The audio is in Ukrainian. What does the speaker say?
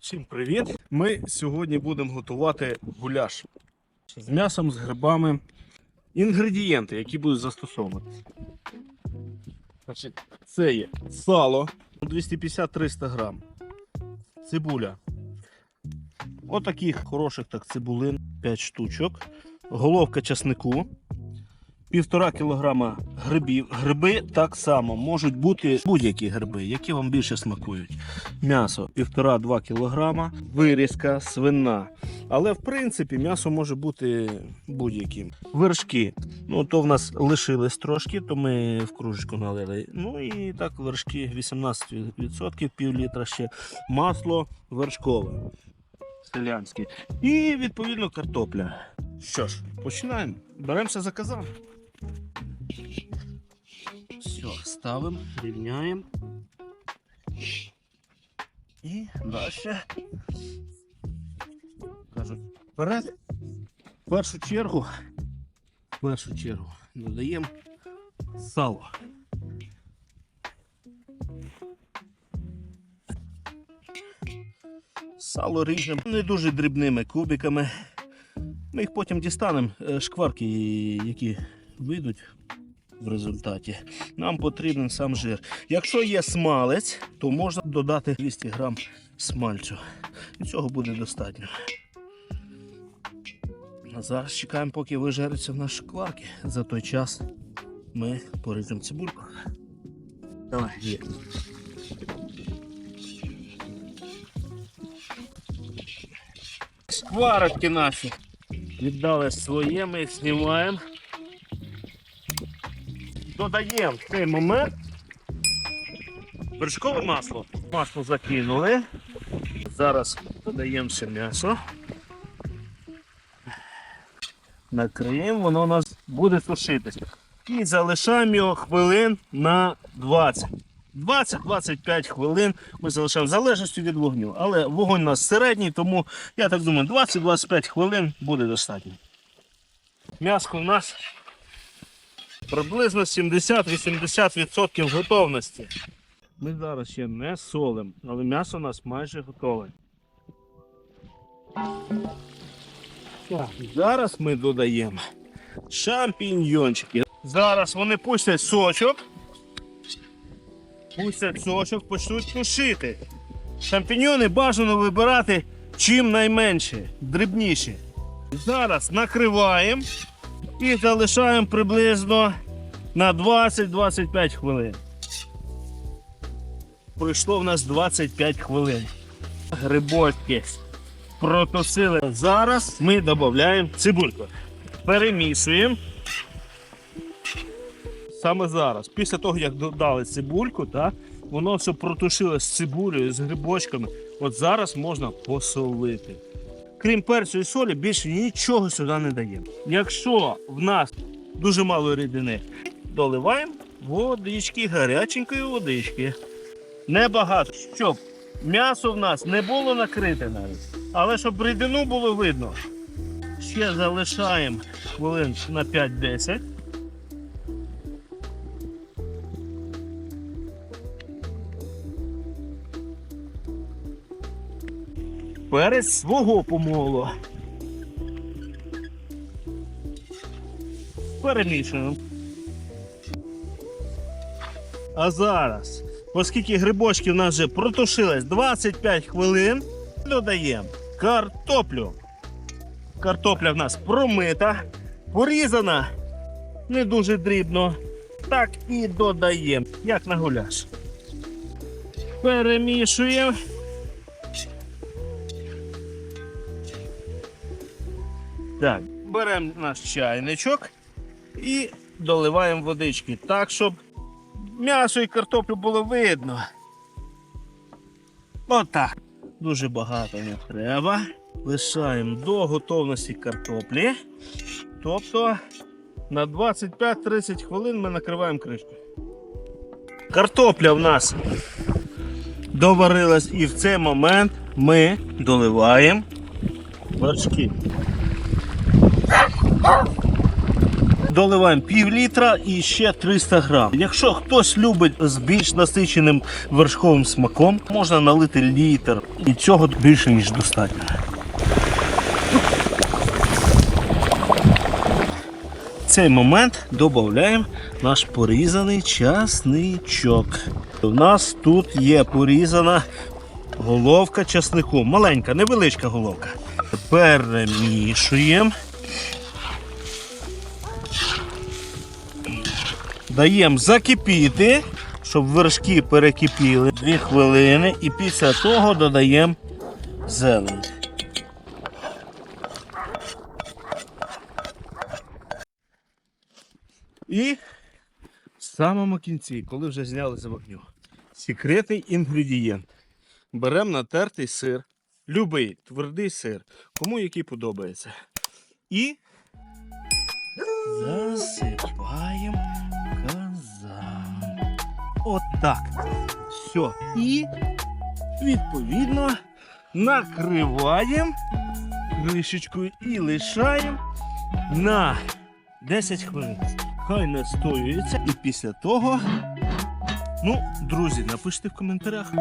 Всім привіт! Ми сьогодні будемо готувати гуляш з м'ясом, з грибами. Інгредієнти, які будуть застосовуватися. Це є сало 250-300 грам, цибуля. Отаких хороших цибулин 5 штучок, головка часнику, 1,5 кг грибів. Гриби так само можуть бути будь-які гриби, які вам більше смакують. М'ясо 1,5-2 кг, вирізка свина. Але в принципі м'ясо може бути будь-яким. Вершки. То в нас лишились трошки, то ми в кружечку налили. І так вершки 18%, пів літра ще. Масло вершкове. Селянське. І відповідно картопля. Що ж, починаємо. Беремося за казан. Все, ставимо, рівняємо. І далі. Кажуть, вперед. В першу чергу додаємо сало. Сало ріжемо не дуже дрібними кубиками. Ми їх потім дістанемо, шкварки, які вийдуть в результаті. Нам потрібен сам жир. Якщо є смалець, то можна додати 200 грам смальцю. І цього буде достатньо. А зараз чекаємо, поки вижаряться наші шкварки. За той час ми поріжемо цибульку. Давай, є. Шкварочки наші віддали своє, ми їх знімаємо. Додаємо в цей момент вершкове масло. Масло закинули. Зараз додаємо ще м'ясо. Накриємо, воно у нас буде сушитися. І залишаємо його хвилин на 20. 20-25 хвилин ми залишаємо в залежності від вогню. Але вогонь у нас середній, тому я так думаю 20-25 хвилин буде достатньо. М'ясо у нас приблизно 70-80% готовності. Ми зараз ще не солимо, але м'ясо у нас майже готове. Так, зараз ми додаємо шампіньйончики. Зараз вони пустять сочок. Почнуть тушити. Шампіньйони бажано вибирати чим найменше, дрібніші. Зараз накриваємо і залишаємо приблизно на 20-25 хвилин. Пройшло в нас 25 хвилин. Грибочки протусили. Зараз ми додаємо цибульку. Перемішуємо. Саме зараз, після того, як додали цибульку, воно все протушилось з цибулею, з грибочками. От зараз можна посолити. Крім перцю і солі, більше нічого сюди не даємо. Якщо в нас дуже мало рідини, доливаємо водички, гаряченької водички. Небагато, щоб м'ясо в нас не було накрите навіть, але щоб рідину було видно. Ще залишаємо хвилин на 5-10. Перець свого помолу. Перемішуємо. А зараз, оскільки грибочки в нас вже протушились 25 хвилин, додаємо картоплю. Картопля в нас промита, порізана не дуже дрібно. Так і додаємо, як на гуляш. Перемішуємо. Так, беремо наш чайничок і доливаємо водички так, щоб м'ясо і картоплю було видно. Отак. Дуже багато не треба. Лишаємо до готовності картоплі. Тобто на 25-30 хвилин ми накриваємо кришкою. Картопля в нас доварилась і в цей момент ми доливаємо вершки. доливаємо пів-літра і ще 300 грам. Якщо хтось любить з більш насиченим вершковим смаком, можна налити літр. І цього більше, ніж достатньо. В цей момент додаємо наш порізаний часничок. У нас тут є порізана головка часнику. Маленька, невеличка головка. Перемішуємо. Даємо закипіти, щоб вершки перекипіли 2 хвилини. І після того додаємо зелень. І в самому кінці, коли вже зняли з вогню, секретний інгредієнт. Беремо натертий сир, любий твердий сир, кому який подобається. І засипаємо казан. Отак. Все. І відповідно накриваємо кришечкою і лишаємо на 10 хвилин. Хай настоюється. І після того, друзі, напишіть в коментарях.